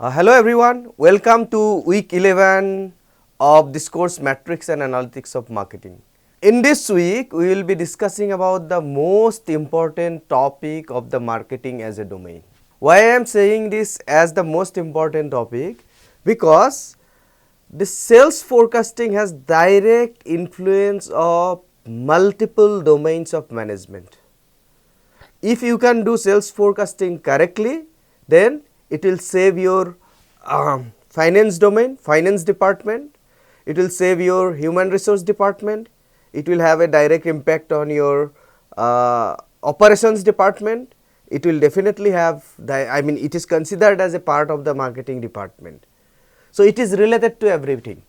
Hello everyone, welcome to week 11 of this course Metrics and Analytics of Marketing. In this week, we will be discussing about the most important topic of the marketing as a domain. Why I am saying this as the most important topic? Because the sales forecasting has direct influence of multiple domains of management. If you can do sales forecasting correctly, then it will save your finance domain, finance department, it will save your human resource department, it will have a direct impact on your operations department, it will definitely have, it is considered as a part of the marketing department. So, it is related to everything.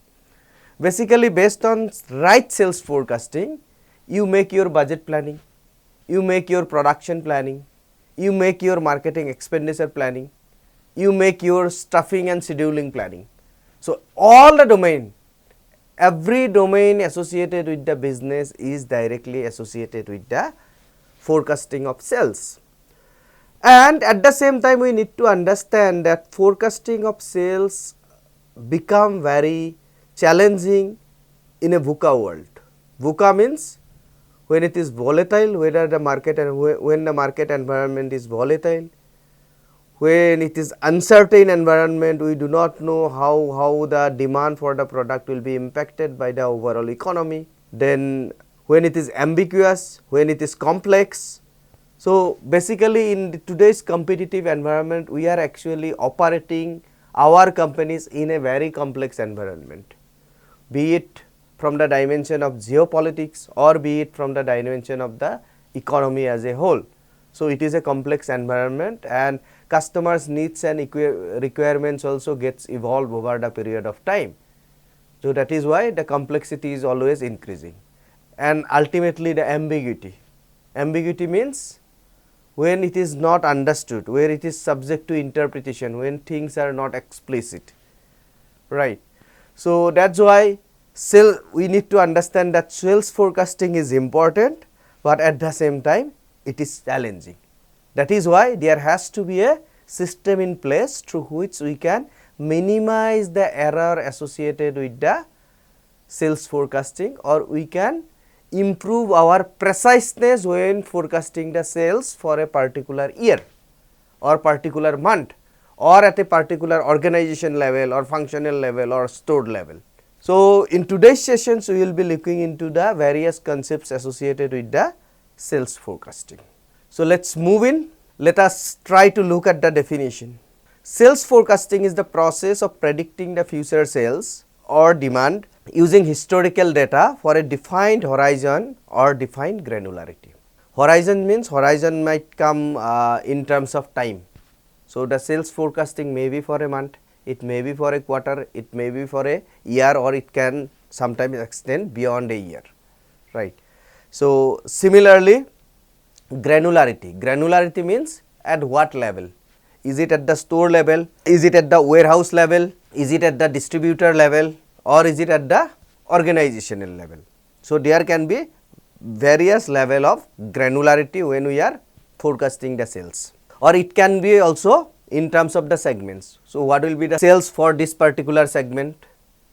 Basically, based on right sales forecasting, you make your budget planning, you make your production planning, you make your marketing expenditure planning, you make your stuffing and scheduling planning. So, all the domain, every domain associated with the business is directly associated with the forecasting of sales. And at the same time, we need to understand that forecasting of sales become very challenging in a VUCA world. VUCA means when it is volatile, whether the market and when the market environment is volatile, when it is uncertain environment, we do not know how the demand for the product will be impacted by the overall economy. Then when it is ambiguous, when it is complex. So, basically in today's competitive environment, we are actually operating our companies in a very complex environment, be it from the dimension of geopolitics or be it from the dimension of the economy as a whole. So, it is a complex environment and customers' needs and requirements also gets evolved over the period of time. So, that is why the complexity is always increasing, and ultimately the ambiguity. Ambiguity means when it is not understood, where it is subject to interpretation, when things are not explicit, right. So, that is why we need to understand that sales forecasting is important, but at the same time it is challenging. That is why there has to be a system in place through which we can minimize the error associated with the sales forecasting, or we can improve our preciseness when forecasting the sales for a particular year or particular month or at a particular organization level or functional level or store level. So, in today's sessions we will be looking into the various concepts associated with the sales forecasting. So, let us move in. Let us try to look at the definition. Sales forecasting is the process of predicting the future sales or demand using historical data for a defined horizon or defined granularity. Horizon means horizon might come in terms of time. So, the sales forecasting may be for a month, it may be for a quarter, it may be for a year, or it can sometimes extend beyond a year, right. So, similarly granularity means at what level, is it at the store level, is it at the warehouse level, is it at the distributor level, or is it at the organizational level. So, there can be various level of granularity when we are forecasting the sales, or it can be also in terms of the segments. So, what will be the sales for this particular segment,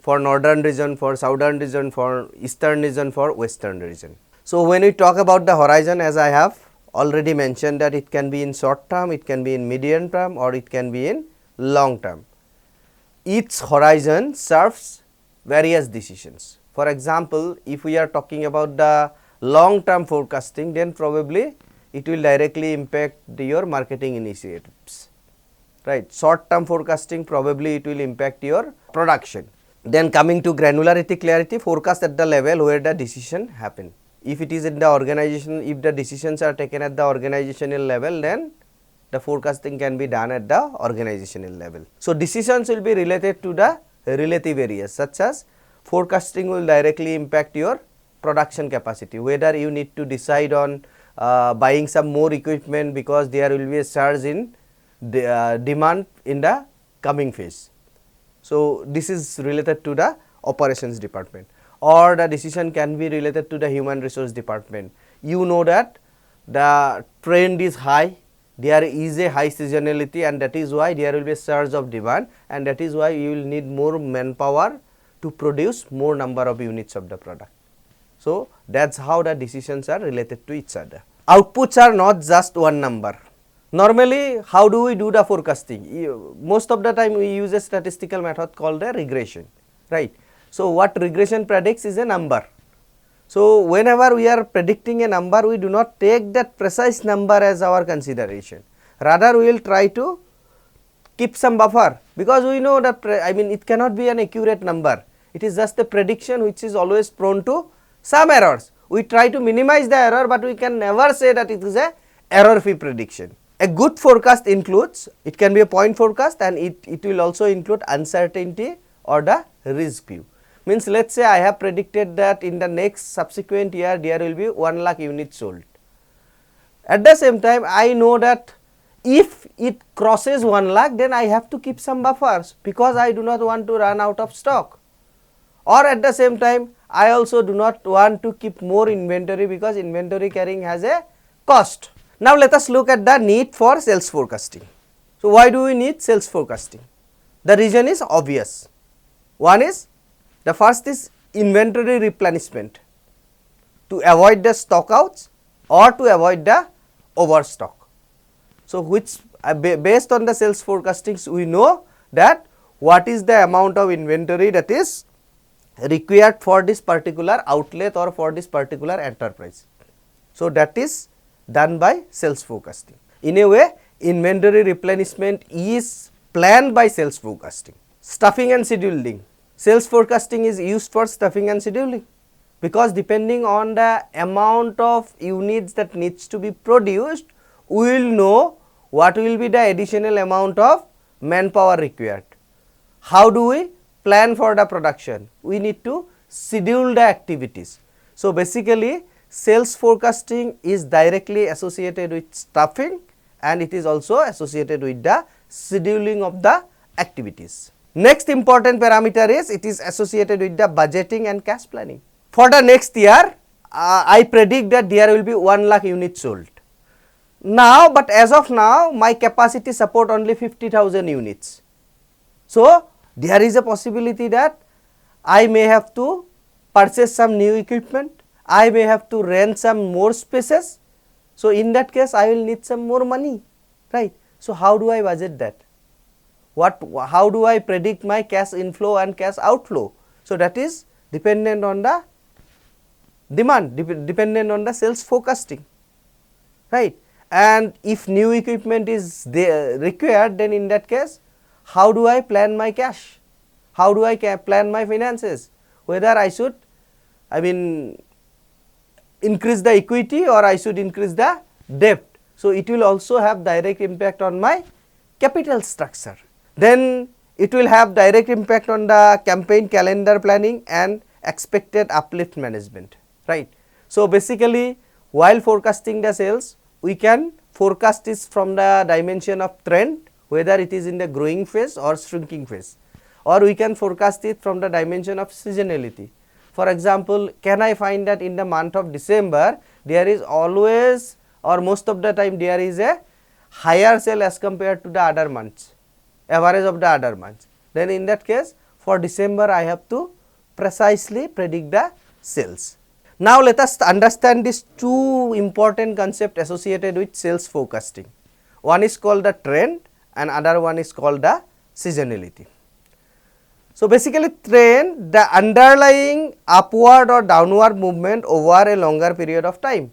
for northern region, for southern region, for eastern region, for western region. So, when we talk about the horizon, as I have already mentioned, that it can be in short term, it can be in medium term, or it can be in long term. Each horizon serves various decisions. For example, if we are talking about the long term forecasting, then probably it will directly impact your marketing initiatives, right. Short term forecasting, probably it will impact your production. Then coming to granularity, clarity, forecast at the level where the decision happen. If it is in the organization, if the decisions are taken at the organizational level, then the forecasting can be done at the organizational level. So, decisions will be related to the relative areas, such as forecasting will directly impact your production capacity, whether you need to decide on buying some more equipment because there will be a surge in demand in the coming phase. So, this is related to the operations department, or the decision can be related to the human resource department. You know that the trend is high, there is a high seasonality, and that is why there will be a surge of demand, and that is why you will need more manpower to produce more number of units of the product. So, that is how the decisions are related to each other. Outputs are not just one number. Normally, how do we do the forecasting? Most of the time we use a statistical method called a regression, right. So, what regression predicts is a number. So, whenever we are predicting a number, we do not take that precise number as our consideration. Rather, we will try to keep some buffer, because we know that it cannot be an accurate number. It is just a prediction which is always prone to some errors. We try to minimize the error, but we can never say that it is a error free prediction. A good forecast includes, it can be a point forecast, and it will also include uncertainty or the risk view. Means, let us say I have predicted that in the next subsequent year there will be 1 lakh units sold. At the same time, I know that if it crosses 1 lakh, then I have to keep some buffers, because I do not want to run out of stock. Or at the same time, I also do not want to keep more inventory, because inventory carrying has a cost. Now, let us look at the need for sales forecasting. So, why do we need sales forecasting? The reason is obvious. One is, the first is inventory replenishment, to avoid the stock outs or to avoid the overstock. So, which based on the sales forecasting, we know that what is the amount of inventory that is required for this particular outlet or for this particular enterprise. So, that is done by sales forecasting. In a way, inventory replenishment is planned by sales forecasting. Stuffing and scheduling. Sales forecasting is used for stuffing and scheduling, because depending on the amount of units that needs to be produced, we will know what will be the additional amount of manpower required. How do we plan for the production? We need to schedule the activities. So, basically sales forecasting is directly associated with stuffing, and it is also associated with the scheduling of the activities. Next important parameter is, it is associated with the budgeting and cash planning. For the next year, I predict that there will be 1 lakh units sold. Now, but as of now, my capacity support only 50,000 units. So, there is a possibility that I may have to purchase some new equipment, I may have to rent some more spaces. So, in that case, I will need some more money, right. So, how do I budget that? How do I predict my cash inflow and cash outflow? So, that is dependent on the demand, dependent on the sales forecasting, right. And if new equipment is there required, then in that case, how do I plan my cash? How do I plan my finances? Whether I should increase the equity or I should increase the debt. So, it will also have direct impact on my capital structure. Then it will have direct impact on the campaign calendar planning and expected uplift management, right. So, basically while forecasting the sales, we can forecast this from the dimension of trend, whether it is in the growing phase or shrinking phase, or we can forecast it from the dimension of seasonality. For example, can I find that in the month of December there is always or most of the time there is a higher sale as compared to the other months, average of the other months. Then in that case, for December I have to precisely predict the sales. Now, let us understand these two important concepts associated with sales forecasting. One is called the trend and other one is called the seasonality. So, basically trend, the underlying upward or downward movement over a longer period of time.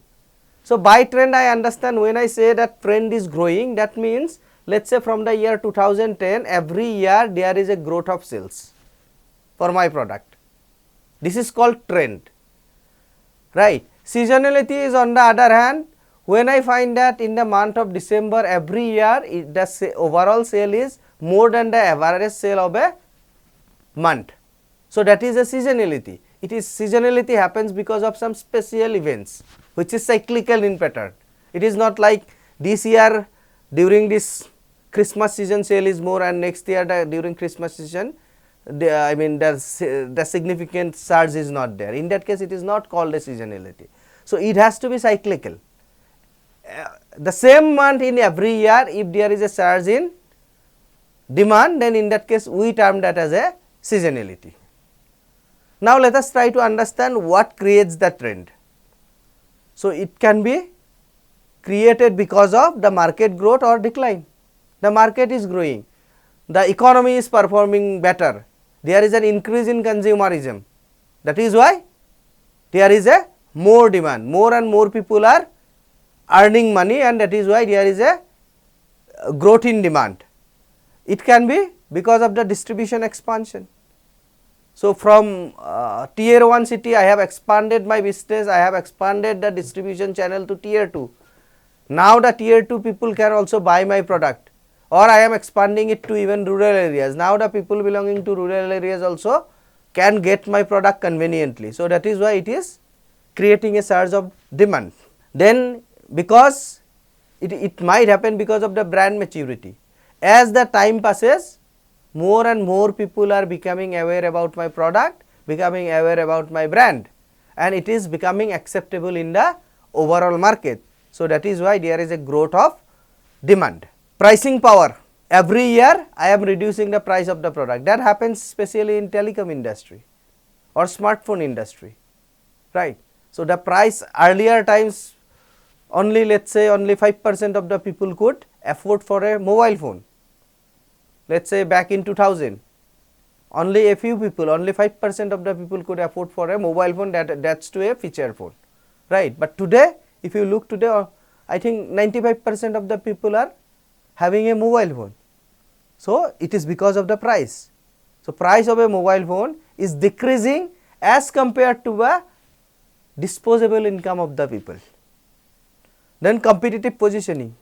So, by trend I understand, when I say that trend is growing, that means let us say from the year 2010, every year there is a growth of sales for my product. This is called trend, right. Seasonality is on the other hand, when I find that in the month of December every year the overall sale is more than the average sale of a month. So, that is a seasonality. It is seasonality happens because of some special events which is cyclical in pattern. It is not like this year during this Christmas season sale is more and next year during Christmas season the significant surge is not there. In that case, it is not called a seasonality. So, it has to be cyclical. the same month in every year, if there is a surge in demand, then in that case we term that as a seasonality. Now let us try to understand what creates the trend. So it can be created because of the market growth or decline. The market is growing, the economy is performing better, there is an increase in consumerism, that is why there is a more demand, more and more people are earning money, and that is why there is a growth in demand. It can be because of the distribution expansion. So from tier 1 city I have expanded my business, I have expanded the distribution channel to tier 2. Now the tier 2 people can also buy my product, or I am expanding it to even rural areas. Now the people belonging to rural areas also can get my product conveniently. So that is why it is creating a surge of demand. Then because it might happen because of the brand maturity. As the time passes, more and more people are becoming aware about my product, becoming aware about my brand, and it is becoming acceptable in the overall market. So that is why there is a growth of demand. Pricing power. Every year I am reducing the price of the product. That happens especially in telecom industry or smartphone industry, right. So the price, earlier times only, let us say only 5% of the people could afford for a mobile phone. Let us say back in 2000, only a few people, only 5% of the people could afford for a mobile phone, that's to a feature phone, right. But today, if you look today, I think 95% of the people are having a mobile phone. So it is because of the price. So price of a mobile phone is decreasing as compared to the disposable income of the people. Then competitive positioning.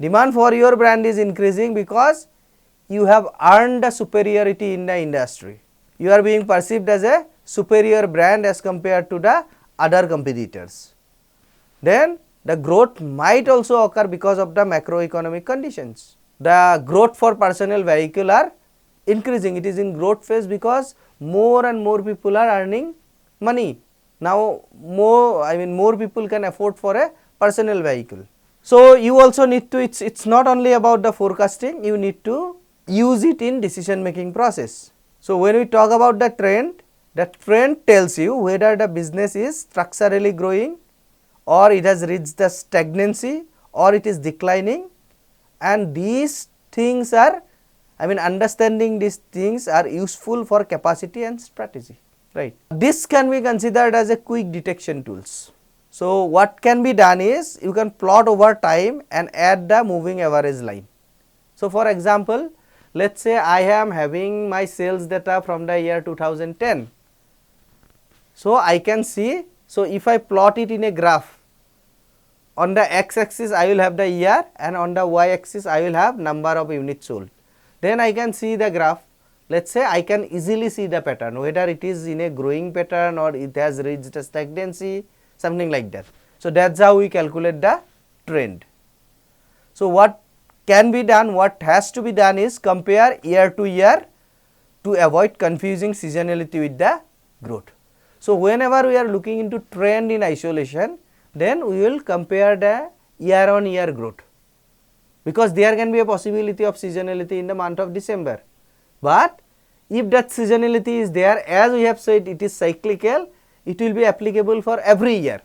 Demand for your brand is increasing because you have earned the superiority in the industry. You are being perceived as a superior brand as compared to the other competitors. Then the growth might also occur because of the macroeconomic conditions. The growth for personal vehicle are increasing. It is in growth phase because more and more people are earning money. Now more people can afford for a personal vehicle. So you also need to, it's not only about the forecasting, you need to use it in decision making process. So when we talk about the trend tells you whether the business is structurally growing, or it has reached the stagnancy, or it is declining, and these things are, understanding these things are useful for capacity and strategy, right. This can be considered as a quick detection tools. So what can be done is, you can plot over time and add the moving average line. So for example, let us say I am having my sales data from the year 2010. So I can see, so if I plot it in a graph, on the x axis I will have the year, and on the y axis I will have number of units sold. Then I can see the graph. Let us say I can easily see the pattern, whether it is in a growing pattern or it has reached a stagnancy, something like that. So that is how we calculate the trend. So what can be done, what has to be done is compare year to year to avoid confusing seasonality with the growth. So whenever we are looking into trend in isolation, then we will compare the year on year growth, because there can be a possibility of seasonality in the month of December. But if that seasonality is there, as we have said, it is cyclical, it will be applicable for every year.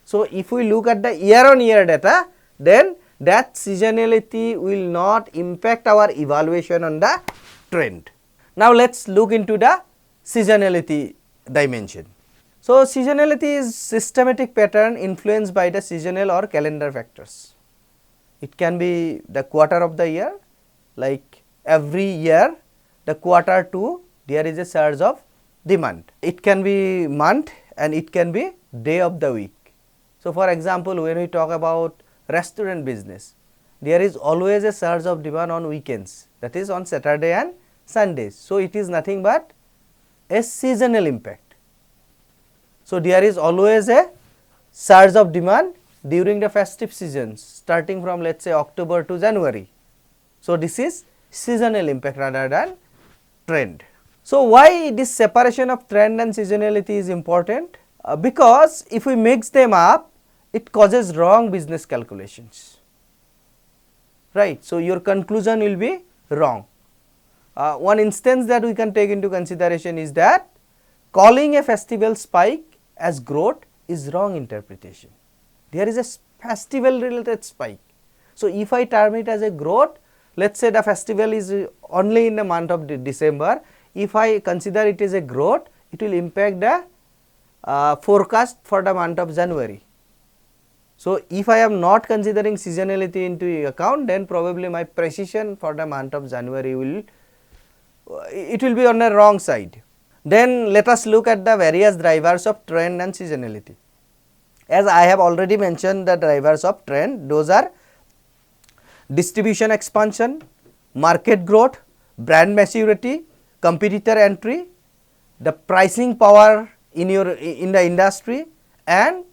So if we look at the year on year data, then that seasonality will not impact our evaluation on the trend. Now let us look into the seasonality dimension. So seasonality is systematic pattern influenced by the seasonal or calendar factors. It can be the quarter of the year, like every year the quarter 2 there is a surge of demand. It can be month and it can be day of the week. So for example, when we talk about restaurant business, there is always a surge of demand on weekends, that is on Saturday and Sundays. So it is nothing but a seasonal impact. So there is always a surge of demand during the festive seasons, starting from let us say October to January. So this is seasonal impact rather than trend. So why this separation of trend and seasonality is important? Because if we mix them up, it causes wrong business calculations, right. So, your conclusion will be wrong. One instance that we can take into consideration is that calling a festival spike as growth is wrong interpretation. There is a festival related spike. So, if I term it as a growth, let us say the festival is only in the month of December, if I consider it as a growth, it will impact the forecast for the month of January. So, if I am not considering seasonality into account, then probably my precision for the month of January will be on the wrong side. Then let us look at the various drivers of trend and seasonality. As I have already mentioned the drivers of trend, those are distribution expansion, market growth, brand maturity, competitor entry, the pricing power in the industry, and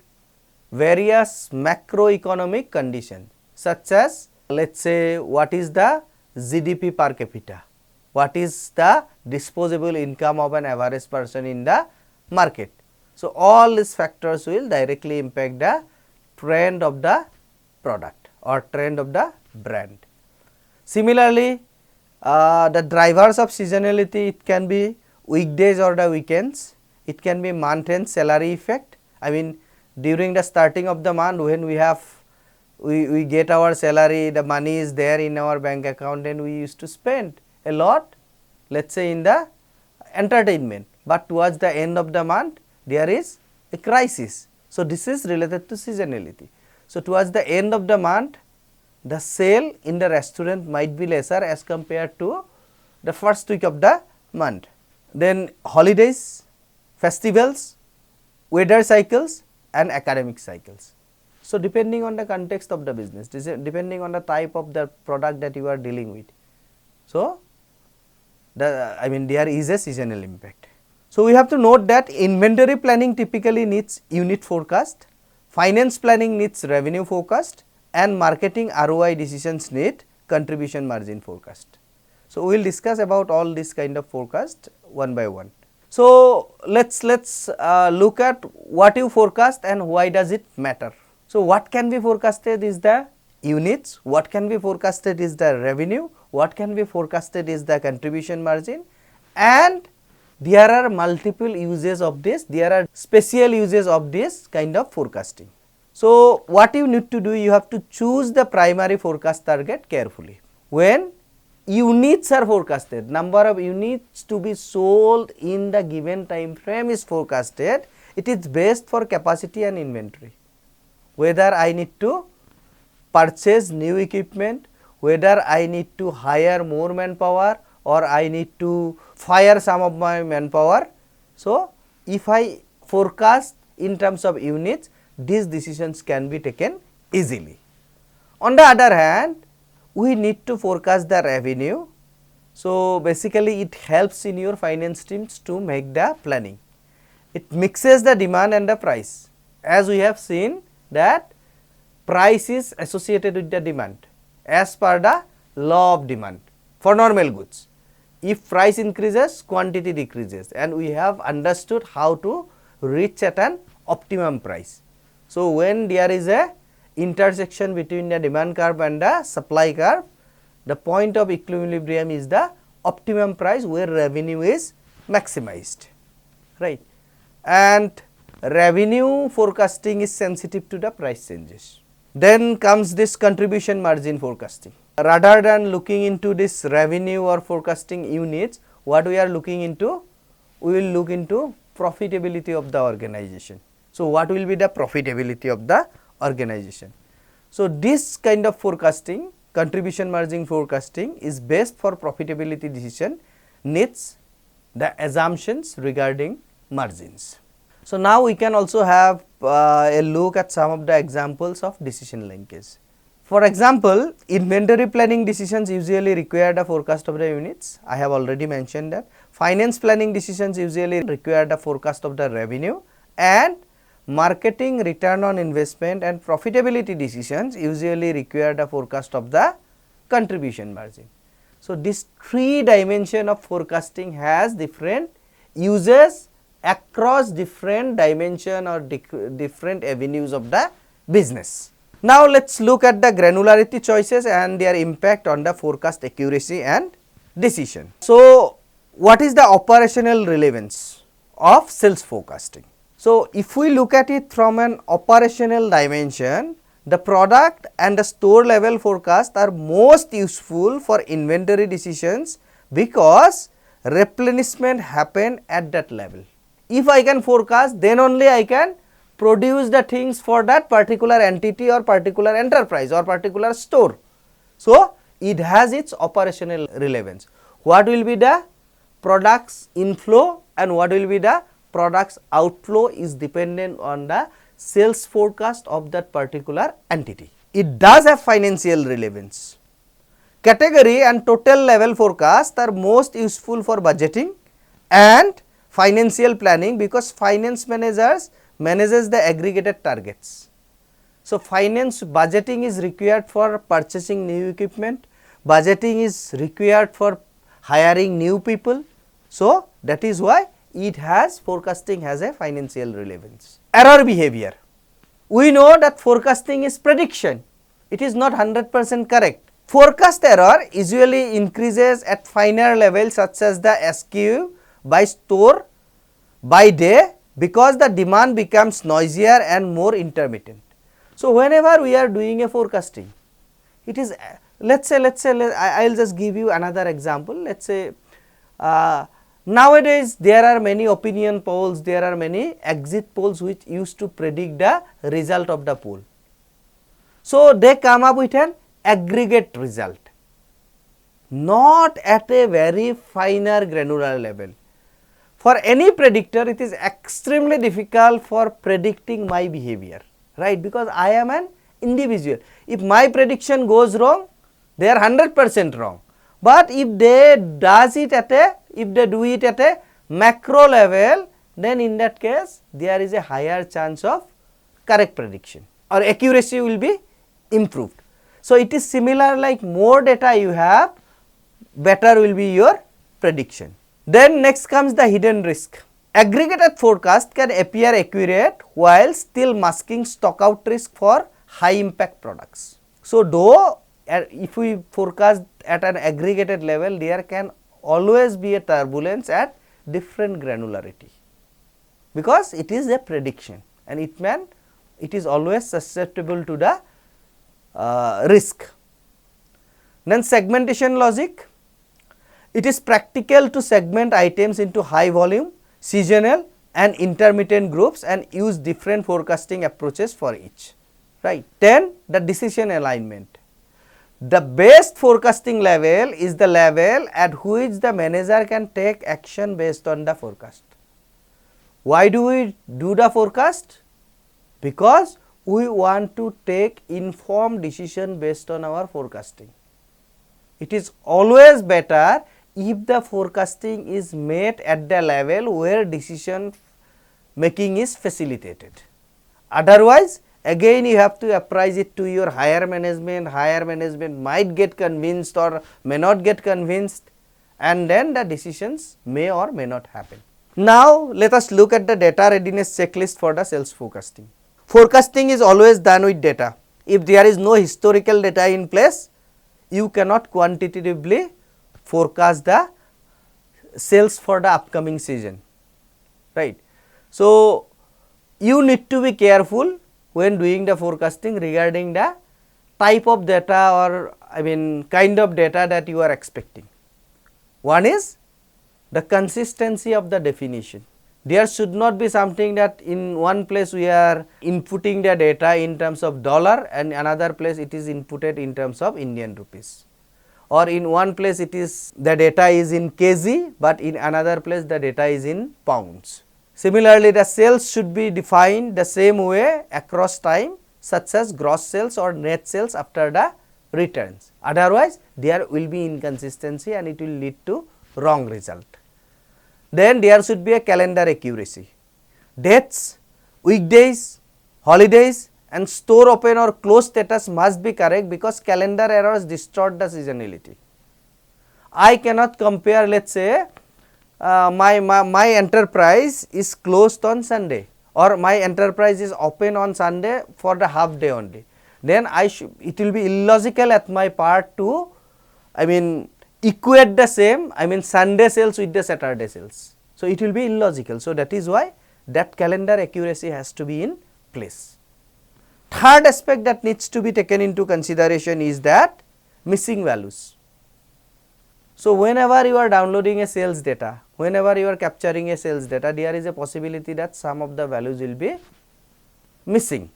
various macroeconomic conditions such as, let us say, what is the GDP per capita, what is the disposable income of an average person in the market. So, all these factors will directly impact the trend of the product or trend of the brand. Similarly, the drivers of seasonality, it can be weekdays or the weekends, it can be month end salary effect. I mean, during the starting of the month, when we get our salary, the money is there in our bank account and we used to spend a lot, let us say in the entertainment, but towards the end of the month there is a crisis. So, this is related to seasonality. So, towards the end of the month, the sale in the restaurant might be lesser as compared to the first week of the month. Then holidays, festivals, weather cycles and academic cycles. So, depending on the context of the business, depending on the type of the product that you are dealing with. So, there is a seasonal impact. So, we have to note that inventory planning typically needs unit forecast, finance planning needs revenue forecast, and marketing ROI decisions need contribution margin forecast. So, we will discuss about all this kind of forecast one by one. So, let's look at what you forecast and why does it matter. So, what can be forecasted is the units, what can be forecasted is the revenue, what can be forecasted is the contribution margin, and there are multiple uses of this, there are special uses of this kind of forecasting. So, what you need to do, you have to choose the primary forecast target carefully. When units are forecasted, number of units to be sold in the given time frame is forecasted, it is based for capacity and inventory. Whether I need to purchase new equipment, whether I need to hire more manpower or I need to fire some of my manpower. So, if I forecast in terms of units, these decisions can be taken easily. On the other hand, we need to forecast the revenue. So, basically it helps in your finance teams to make the planning. It mixes the demand and the price. As we have seen that price is associated with the demand as per the law of demand for normal goods. If price increases, quantity decreases, and we have understood how to reach at an optimum price. So, when there is a intersection between the demand curve and the supply curve, the point of equilibrium is the optimum price where revenue is maximized, right. And revenue forecasting is sensitive to the price changes. Then comes this contribution margin forecasting. Rather than looking into this revenue or forecasting units, what we are looking into? We will look into profitability of the organization. So, what will be the profitability of the organization? So, this kind of forecasting, contribution margin forecasting, is best for profitability decision, needs the assumptions regarding margins. So, now we can also have a look at some of the examples of decision linkage. For example, inventory planning decisions usually require the forecast of the units. I have already mentioned that. Finance planning decisions usually require the forecast of the revenue, and marketing, return on investment and profitability decisions usually require the forecast of the contribution margin. So, this three dimension of forecasting has different uses across different dimension or different avenues of the business. Now let's look at the granularity choices and their impact on the forecast accuracy and decision. So what is the operational relevance of sales forecasting? So if we look at it from an operational dimension, the product and the store level forecast are most useful for inventory decisions because replenishment happen at that level. If I can forecast, then only I can produce the things for that particular entity or particular enterprise or particular store. So it has its operational relevance. What will be the products inflow and what will be the products outflow is dependent on the sales forecast of that particular entity. It does have financial relevance. Category and total level forecast are most useful for budgeting and financial planning because finance manages the aggregated targets. So finance budgeting is required for purchasing new equipment, budgeting is required for hiring new people. So that is why forecasting has a financial relevance. Error behavior. We know that forecasting is prediction. It is not 100% correct. Forecast error usually increases at finer levels such as the SKU by store by day because the demand becomes noisier and more intermittent. So whenever we are doing a forecasting, it is let's say I will just give you another example. Let's say nowadays there are many opinion polls, there are many exit polls which used to predict the result of the poll. So they come up with an aggregate result, not at a very finer granular level. For any predictor, it is extremely difficult for predicting my behavior, right? Because I am an individual. If my prediction goes wrong, they are 100% wrong. But if they do it at a macro level, then in that case, there is a higher chance of correct prediction or accuracy will be improved. So it is similar, like more data you have, better will be your prediction. Then next comes the hidden risk. Aggregated forecast can appear accurate while still masking stock out risk for high impact products. So though if we forecast at an aggregated level, there can always be a turbulence at different granularity because it is a prediction and it is always susceptible to the risk. Then segmentation logic. It is practical to segment items into high volume, seasonal and intermittent groups and use different forecasting approaches for each, right. Then the decision alignment. The best forecasting level is the level at which the manager can take action based on the forecast. Why do we do the forecast? Because we want to take informed decision based on our forecasting. It is always better if the forecasting is made at the level where decision making is facilitated. Otherwise, again you have to apprise it to your higher management might get convinced or may not get convinced, and then the decisions may or may not happen. Now let us look at the data readiness checklist for the sales forecasting. Forecasting is always done with data. If there is no historical data in place, you cannot quantitatively forecast the sales for the upcoming season, right. So you need to be careful when doing the forecasting regarding the type of data or kind of data that you are expecting. One is the consistency of the definition. There should not be something that in one place we are inputting the data in terms of dollar and another place it is inputted in terms of Indian rupees, or in one place it is the data is in kg, but in another place the data is in pounds. Similarly, the sales should be defined the same way across time, such as gross sales or net sales after the returns. Otherwise, there will be inconsistency and it will lead to wrong result. Then there should be a calendar accuracy. Dates, weekdays, holidays and store open or close status must be correct because calendar errors distort the seasonality. I cannot compare, let us say my enterprise is closed on Sunday or my enterprise is open on Sunday for the half day only, then it will be illogical at my part to equate the same Sunday sales with the Saturday sales. So, it will be illogical. So, that is why that calendar accuracy has to be in place. Third aspect that needs to be taken into consideration is that missing values. So, whenever you are downloading a sales data, whenever you are capturing a sales data, there is a possibility that some of the values will be missing.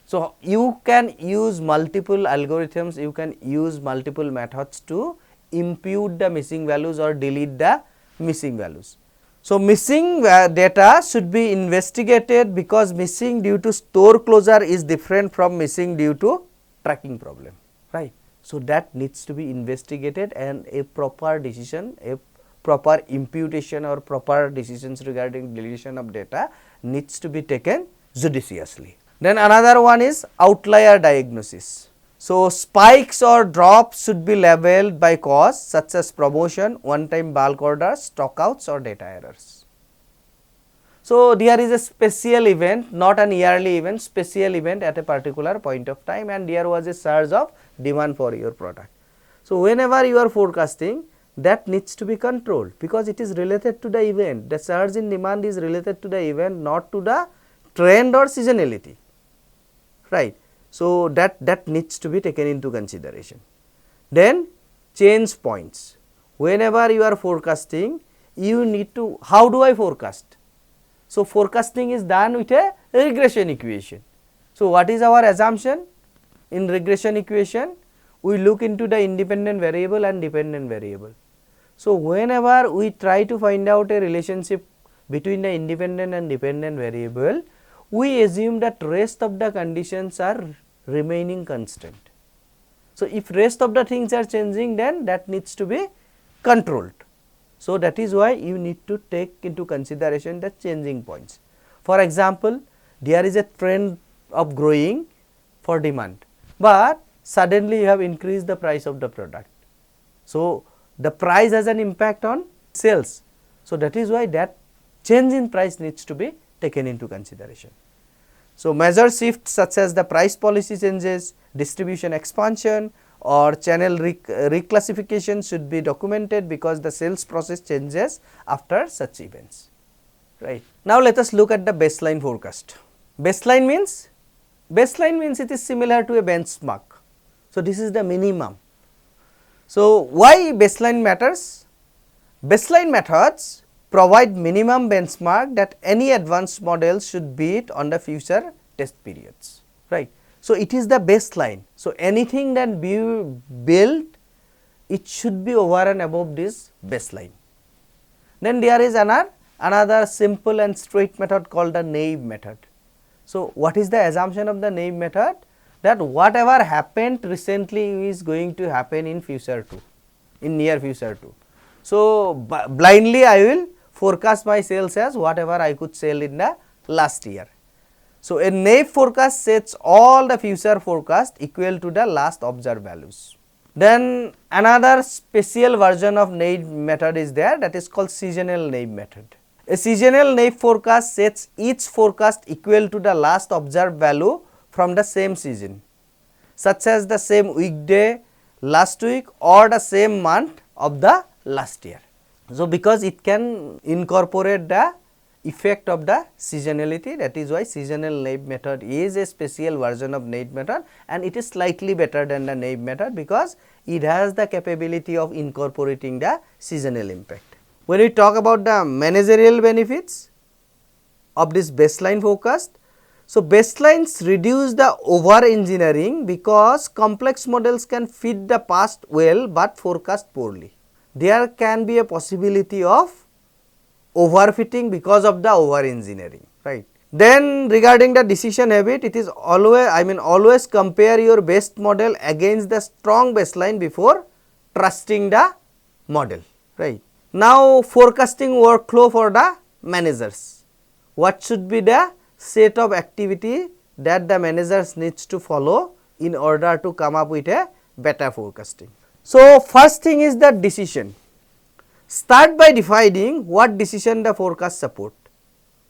So, you can use multiple algorithms, you can use multiple methods to impute the missing values or delete the missing values. So, missing data should be investigated because missing due to store closure is different from missing due to tracking problem, right. So, that needs to be investigated and a proper decision, a proper imputation or proper decisions regarding deletion of data needs to be taken judiciously. Then another one is outlier diagnosis. So, spikes or drops should be labeled by cause such as promotion, one time bulk orders, stockouts or data errors. So, there is a special event, not an yearly event, special event at a particular point of time, and there was a surge of demand for your product. So, whenever you are forecasting, that needs to be controlled because it is related to the event. The surge in demand is related to the event, not to the trend or seasonality, right. So, that needs to be taken into consideration. Then change points. Whenever you are forecasting, you need to, how do I forecast? So, forecasting is done with a regression equation. So, what is our assumption? In regression equation, we look into the independent variable and dependent variable. So, whenever we try to find out a relationship between the independent and dependent variable, we assume that rest of the conditions are remaining constant. So, if rest of the things are changing, then that needs to be controlled. So, that is why you need to take into consideration the changing points. For example, there is a trend of growing for demand, but suddenly you have increased the price of the product. So, the price has an impact on sales. So, that is why that change in price needs to be taken into consideration. So, major shifts such as the price policy changes, distribution expansion or channel reclassification should be documented because the sales process changes after such events, right. Now, let us look at the baseline forecast. Baseline means it is similar to a benchmark. So, this is the minimum. So, why baseline matters? Baseline methods provide minimum benchmark that any advanced model should beat on the future test periods, right. So, it is the baseline. So, anything that we build, it should be over and above this baseline. Then there is another simple and straight method called the naive method. So, what is the assumption of the naive method? That whatever happened recently is going to happen in future too, in near future too. So, blindly I will forecast my sales as whatever I could sell in the last year. So, a naive forecast sets all the future forecast equal to the last observed values. Then another special version of naive method is there, that is called seasonal naive method. A seasonal naive forecast sets each forecast equal to the last observed value from the same season, such as the same weekday last week or the same month of the last year. So, because it can incorporate the effect of the seasonality, that is why seasonal naive method is a special version of naive method, and it is slightly better than the naive method because it has the capability of incorporating the seasonal impact. When we talk about the managerial benefits of this baseline forecast, so baselines reduce the over engineering because complex models can fit the past well but forecast poorly. There can be a possibility of overfitting because of the over engineering, right. Then regarding the decision habit, it is always compare your best model against the strong baseline before trusting the model, right. Now, forecasting workflow for the managers. What should be the set of activity that the managers needs to follow in order to come up with a better forecasting? So, first thing is the decision. Start by defining what decision the forecast support.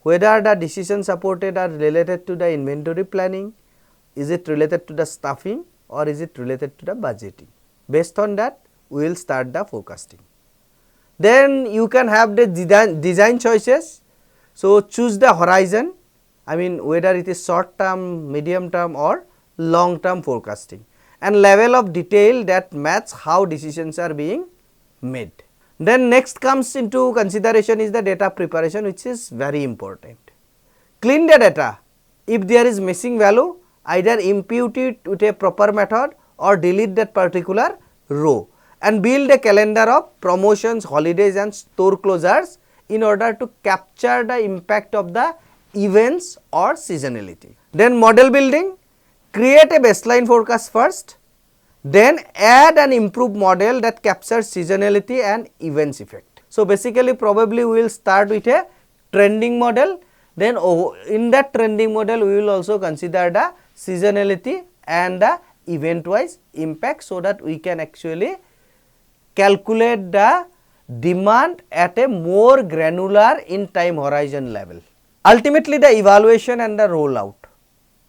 whether the decision supported are related to the inventory planning, is it related to the staffing, or is it related to the budgeting. Based on that, we will start the forecasting. Then you can have the design choices. So, choose the horizon, I mean whether it is short term, medium term or long term forecasting, and level of detail that match how decisions are being made. Then next comes into consideration is the data preparation, which is very important. Clean the data. If there is missing value, either impute it with a proper method or delete that particular row, and build a calendar of promotions, holidays and store closures in order to capture the impact of the events or seasonality. Then model building, create a baseline forecast first, then add an improved model that captures seasonality and events effect. So, basically probably we will start with a trending model, then in that trending model we will also consider the seasonality and the event wise impact, so that we can actually calculate the demand at a more granular in time horizon level. Ultimately, the evaluation and the rollout.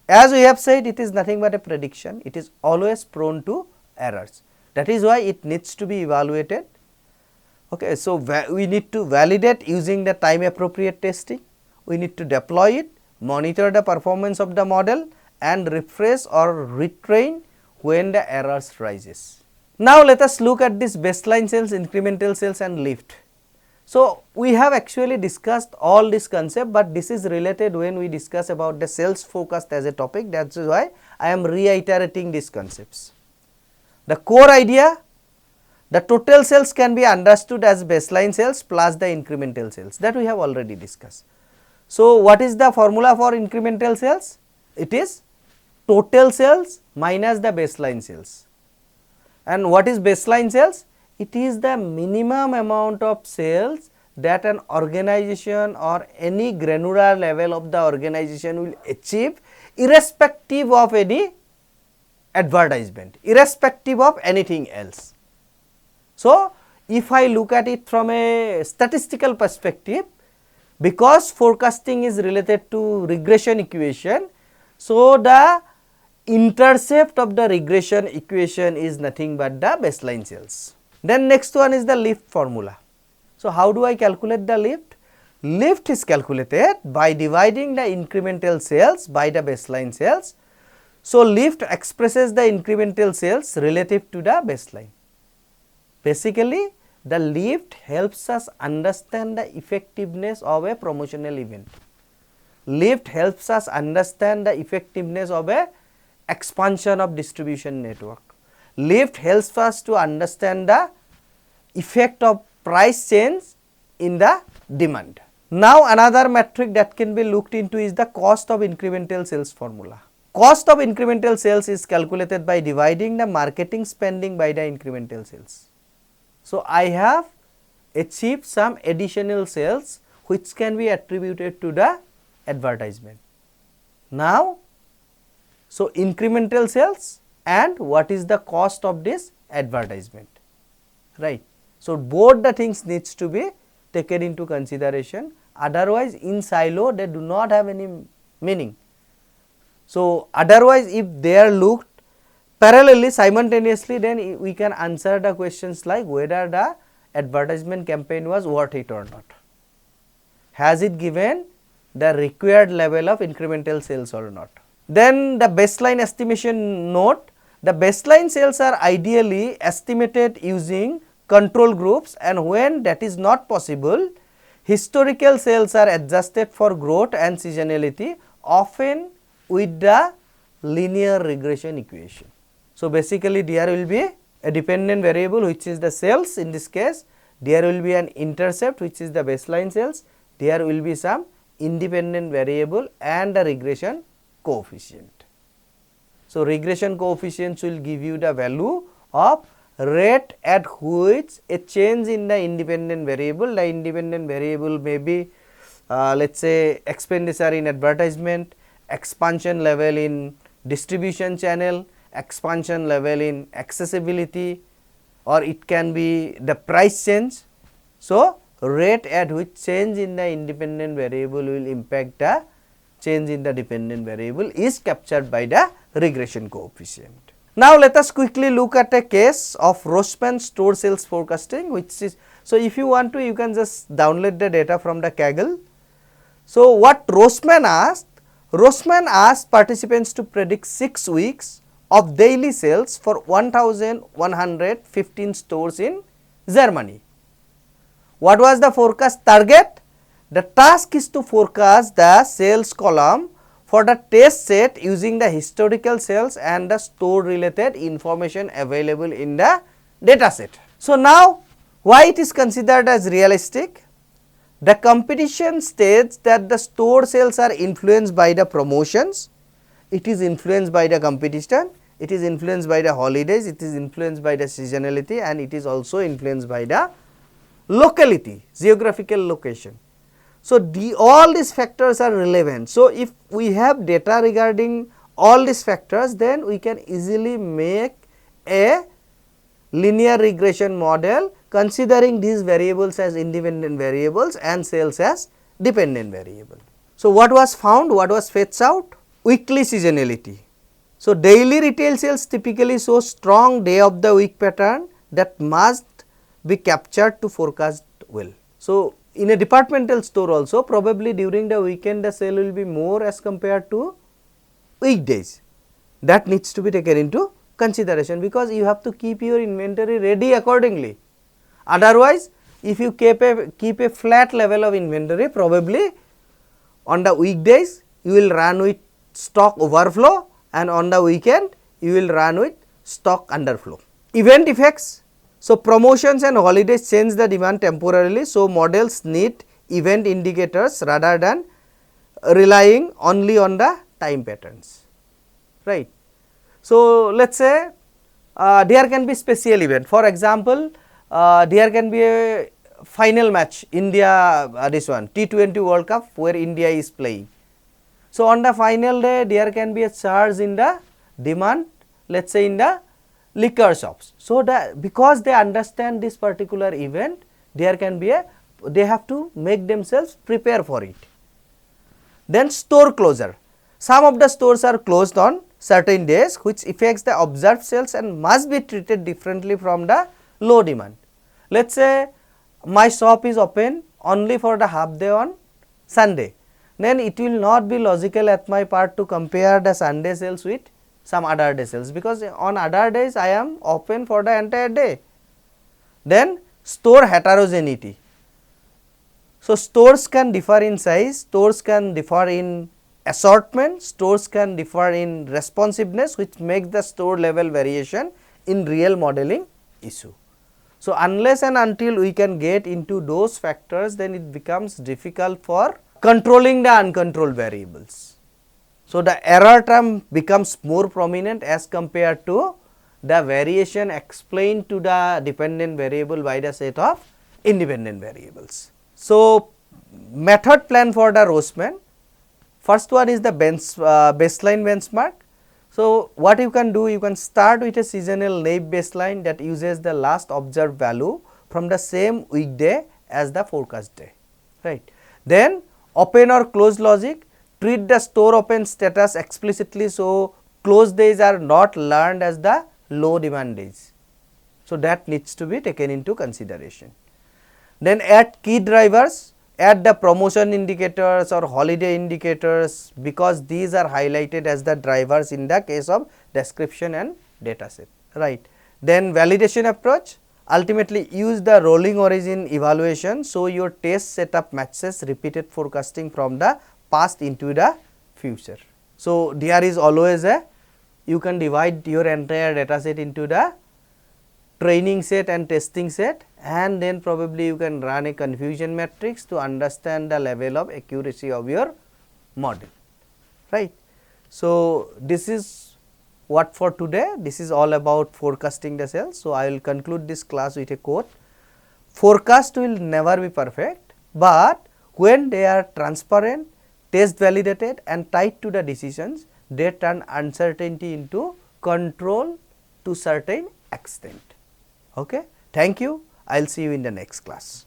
As we have said, it is nothing but a prediction, it is always prone to errors. That is why it needs to be evaluated. Okay, so, we need to validate using the time appropriate testing, we need to deploy it, monitor the performance of the model and refresh or retrain when the errors rises. Now, let us look at this baseline sales, incremental sales and lift. So, we have actually discussed all this concept, but this is related when we discuss about the sales forecast as a topic. That is why I am reiterating these concepts. The core idea, the total sales can be understood as baseline sales plus the incremental sales, that we have already discussed. So, what is the formula for incremental sales? It is total sales minus the baseline sales. And what is baseline sales? It is the minimum amount of sales that an organization or any granular level of the organization will achieve irrespective of any advertisement, irrespective of anything else. So, if I look at it from a statistical perspective, because forecasting is related to regression equation, so the intercept of the regression equation is nothing but the baseline sales. Then next one is the lift formula. So, how do I calculate the lift? Lift is calculated by dividing the incremental sales by the baseline sales. So, lift expresses the incremental sales relative to the baseline. Basically, the lift helps us understand the effectiveness of a promotional event. Lift helps us understand the effectiveness of a expansion of distribution network. Lift helps us to understand the effect of price change in the demand. Now, another metric that can be looked into is the cost of incremental sales formula. Cost of incremental sales is calculated by dividing the marketing spending by the incremental sales. So, I have achieved some additional sales which can be attributed to the advertisement. Now, so incremental sales and what is the cost of this advertisement, right. So, both the things needs to be taken into consideration, otherwise in silo they do not have any meaning. So, otherwise if they are looked parallelly simultaneously, then we can answer the questions like whether the advertisement campaign was worth it or not, has it given the required level of incremental sales or not. Then the baseline estimation note, the baseline sales are ideally estimated using control groups, and when that is not possible, historical sales are adjusted for growth and seasonality, often with the linear regression equation. So, basically there will be a dependent variable which is the sales, in this case there will be an intercept which is the baseline sales, there will be some independent variable and the regression coefficient. So, regression coefficients will give you the value of rate at which a change in the independent variable may be let us say expenditure in advertisement, expansion level in distribution channel, expansion level in accessibility, or it can be the price change. So, rate at which change in the independent variable will impact the change in the dependent variable is captured by the regression coefficient. Now, let us quickly look at a case of Roseman store sales forecasting, which is, so if you want to, you can just download the data from the Kaggle. So, what Roseman asked participants to predict 6 weeks of daily sales for 1115 stores in Germany. What was the forecast target? The task is to forecast the sales column for the test set using the historical sales and the store related information available in the data set. So, now why it is considered as realistic? The competition states that the store sales are influenced by the promotions, it is influenced by the competition, it is influenced by the holidays, it is influenced by the seasonality, and it is also influenced by the locality, geographical location. So, all these factors are relevant. So, if we have data regarding all these factors, then we can easily make a linear regression model considering these variables as independent variables and sales as dependent variable. So, what was found? What was fetched out? Weekly seasonality. So, daily retail sales typically show strong day of the week pattern that must be captured to forecast well. So, in a departmental store also, probably during the weekend the sale will be more as compared to weekdays. That needs to be taken into consideration, because you have to keep your inventory ready accordingly. Otherwise, if you keep a flat level of inventory, probably on the weekdays you will run with stock overflow, and on the weekend you will run with stock underflow. Event effects. So, promotions and holidays change the demand temporarily. So, models need event indicators rather than relying only on the time patterns, right. So, let us say there can be special event. For example, there can be a final match, India this one T20 World Cup where India is playing. So, on the final day there can be a surge in the demand, let us say in the liquor shops. So, because they understand this particular event, there can be they have to make themselves prepare for it. Then store closure. Some of the stores are closed on certain days, which affects the observed sales and must be treated differently from the low demand. Let us say my shop is open only for the half day on Sunday, then it will not be logical at my part to compare the Sunday sales with some other day sales, because on other days I am open for the entire day. Then store heterogeneity. So, stores can differ in size, stores can differ in assortment, stores can differ in responsiveness, which makes the store level variation in real modeling issue. So, unless and until we can get into those factors, then it becomes difficult for controlling the uncontrolled variables. So, the error term becomes more prominent as compared to the variation explained to the dependent variable by the set of independent variables. So, method plan for the Roseman. First one is the baseline benchmark. So, what you can do, you can start with a seasonal naive baseline that uses the last observed value from the same weekday as the forecast day, right. Then open or close logic, treat the store open status explicitly. So, close days are not learned as the low demand days. So, that needs to be taken into consideration. Then add key drivers, add the promotion indicators or holiday indicators, because these are highlighted as the drivers in the case of description and data set, right. Then validation approach, ultimately use the rolling origin evaluation. So, your test setup matches repeated forecasting from the past into the future. So, there is always you can divide your entire data set into the training set and testing set, and then probably you can run a confusion matrix to understand the level of accuracy of your model, right. So, this is what for today. This is all about forecasting the sales. So, I will conclude this class with a quote: forecast will never be perfect, but when they are transparent, test validated and tied to the decisions, they turn uncertainty into control to certain extent. Okay. Thank you. I will see you in the next class.